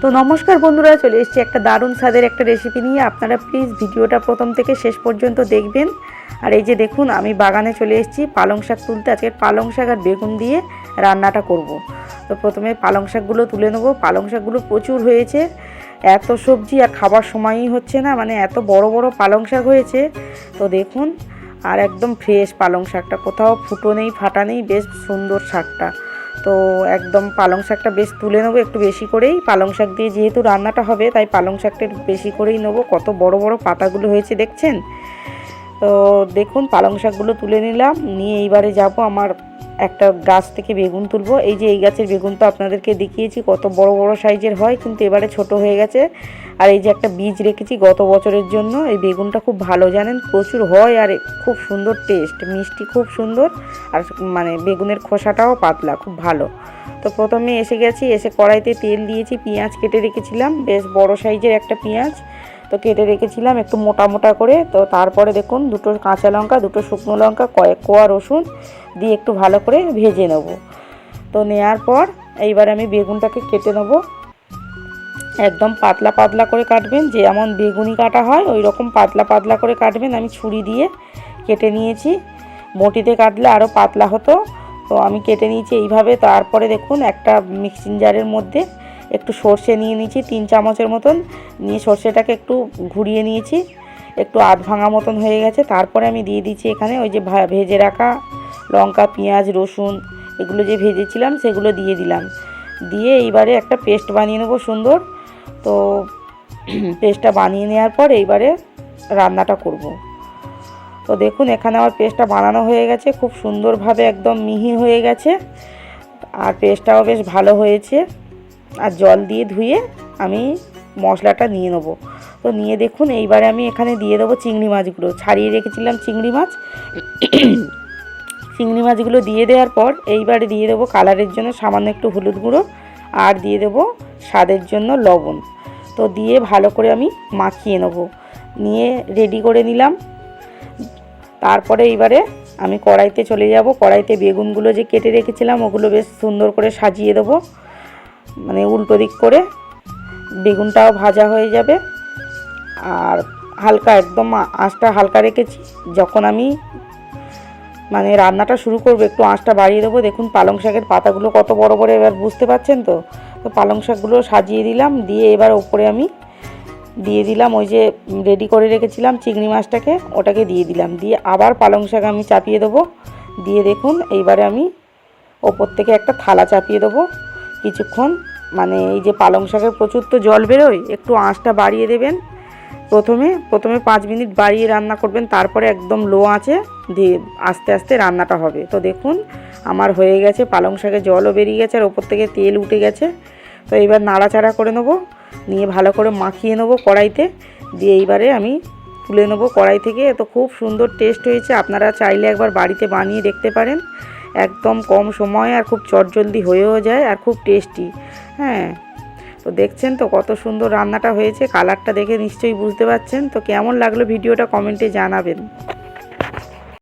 তো নমস্কার বন্ধুরা, চলে এসেছি একটা দারুণ স্বাদের একটা রেসিপি নিয়ে। আপনারা প্লিজ ভিডিওটা প্রথম থেকে শেষ পর্যন্ত দেখবেন। আর এই যে দেখুন, আমি বাগানে চলে এসেছি পালং শাক তুলতে। আজকে পালং শাক আর বেগুন দিয়ে রান্নাটা করব। তো প্রথমে পালং শাকগুলো তুলে নেব। পালং শাকগুলো প্রচুর হয়েছে, এত সবজি আর খাবার সময়ই হচ্ছে না, মানে এত বড় বড় পালং শাক হয়েছে। তো দেখুন, আর একদম ফ্রেশ পালং শাকটা, কোথাও ফুটো নেই, ফাটা নেই, বেশ সুন্দর শাকটা। তো একদম পালং শাকটা বেশ তুলে নেবো একটু বেশি করেই। পালং শাক দিয়ে যেহেতু রান্নাটা হবে, তাই পালং শাকটা একটু বেশি করেই নেবো। কত বড় বড় পাতাগুলো হয়েছে দেখছেন। তো দেখুন, পালং শাকগুলো তুলে নিলাম, নিয়ে এইবারে যাব আমার একটা গাছ থেকে বেগুন তুলবো। এই যে এই গাছের বেগুন তো আপনাদেরকে দেখিয়েছি কত বড় বড় সাইজের হয়, কিন্তু এবারে ছোট হয়ে গেছে। আর এই যে একটা বীজ রেখেছি গত বছরের জন্য। এই বেগুনটা খুব ভালো, জানেন, প্রচুর হয় আর খুব সুন্দর টেস্ট, মিষ্টি খুব সুন্দর। আর মানে বেগুনের খোসাটাও পাতলা, খুব ভালো। তো প্রথমে এসে গেছি, এসে কড়াইতে তেল দিয়েছি, পেঁয়াজ কেটে রেখেছিলাম, বেশ বড় সাইজের একটা পেঁয়াজ তো কেটে রেখেছিলাম একটু মোটা মোটা করে। তো তারপরে দেখুন, দুটো কাঁচা লঙ্কা, দুটো শুকনো লঙ্কা, কয়েক কোয়া রসুন দিয়ে একটু ভালো করে ভেজে নেব। তো নেওয়ার পর এইবার আমি বেগুনটাকে কেটে নেব। একদম পাতলা পাতলা করে কাটবেন, যেমন বেগুনি কাটা হয় ওই রকম পাতলা পাতলা করে কাটবেন। আমি ছুরি দিয়ে কেটে নিয়েছি, বটিতে কাটলে আরও পাতলা হতো। তো আমি কেটে নিয়েছি এইভাবে। তারপরে দেখুন, একটা মিক্সিং জারের মধ্যে একটু সর্ষে নিয়ে নিয়েছি 3 চামচের মতন, নিয়ে সর্ষেটাকে একটু ঘুরিয়ে নিয়েছি, একটু আধ ভাঙা মতন হয়ে গেছে। তারপরে আমি দিয়ে দিচ্ছি এখানে ওই যে ভেজে রাখা লঙ্কা, পেঁয়াজ, রসুন, এগুলো যে ভেজেছিলাম সেগুলো দিয়ে দিলাম। দিয়ে এইবারে একটা পেস্ট বানিয়ে নেবো সুন্দর। তো পেস্টটা বানিয়ে নেওয়ার পর এইবারে রান্নাটা করব। তো দেখুন, এখানে আমার পেস্টটা বানানো হয়ে গেছে, খুব সুন্দরভাবে একদম মিহি হয়ে গেছে, আর পেস্টটাও বেশ ভালো হয়েছে। আর জল দিয়ে ধুয়ে আমি মশলাটা নিয়ে নেবো। তো নিয়ে দেখুন, এইবারে আমি এখানে দিয়ে দেবো চিংড়ি মাছগুলো, ছাড়িয়ে রেখেছিলাম চিংড়ি মাছ। চিংড়ি মাছগুলো দিয়ে দেওয়ার পর এইবারে দিয়ে দেবো কালারের জন্য সামান্য একটু হলুদ গুঁড়ো, আর দিয়ে দেবো স্বাদের জন্য লবণ। তো দিয়ে ভালো করে আমি মাখিয়ে নেবো, নিয়ে রেডি করে নিলাম। তারপরে এইবারে আমি কড়াইতে চলে যাব। কড়াইতে বেগুনগুলো যে কেটে রেখেছিলাম ওগুলো বেশ সুন্দর করে সাজিয়ে দেবো, মানে উল্টো দিক করে। বেগুনটাও ভাজা হয়ে যাবে। আর হালকা একদম আঁচটা হালকা রেখেছি। যখন আমি মানে রান্নাটা শুরু করবো, একটু আঁচটা বাড়িয়ে দেবো। দেখুন, পালং শাকের পাতাগুলো কত বড় বড়, এবার বুঝতে পারছেন তো। তো পালং শাকগুলো সাজিয়ে দিলাম, দিয়ে এবার ওপরে আমি দিয়ে দিলাম ওই যে রেডি করে রেখেছিলাম চিংড়ি মাছটাকে, ওটাকে দিয়ে দিলাম। দিয়ে আবার পালং শাক আমি চাপিয়ে দেবো। দিয়ে দেখুন, এইবারে আমি ওপর থেকে একটা থালা চাপিয়ে দেবো কিছুক্ষণ। মানে এই যে পালং শাকের প্রচুর তো জল বেরোয়, একটু আঁচটা বাড়িয়ে দেবেন। প্রথমে 5 মিনিট বাড়িয়ে রান্না করবেন, তারপরে একদম লো আঁচে দিয়ে আস্তে আস্তে রান্নাটা হবে। তো দেখুন, আমার হয়ে গেছে, পালং শাকের জলও বেরিয়ে গেছে আর ওপর থেকে তেল উঠে গেছে। তো এইবার নাড়াচাড়া করে নেবো, নিয়ে ভালো করে মাখিয়ে নেবো কড়াইতে। দিয়ে এইবারে আমি তুলে নেবো কড়াই থেকে। তো খুব সুন্দর টেস্ট হয়েছে, আপনারা চাইলে একবার বাড়িতে বানিয়ে দেখতে পারেন। একদম কম সময়ে আর খুব চটজলদি হয়েও যায়, আর খুব টেস্টি। হ্যাঁ, তো দেখছেন তো কত সুন্দর রান্নাটা হয়েছে। কালারটা দেখে নিশ্চয়ই বুঝতে পারছেন। তো কেমন লাগলো ভিডিওটা কমেন্টে জানাবেন।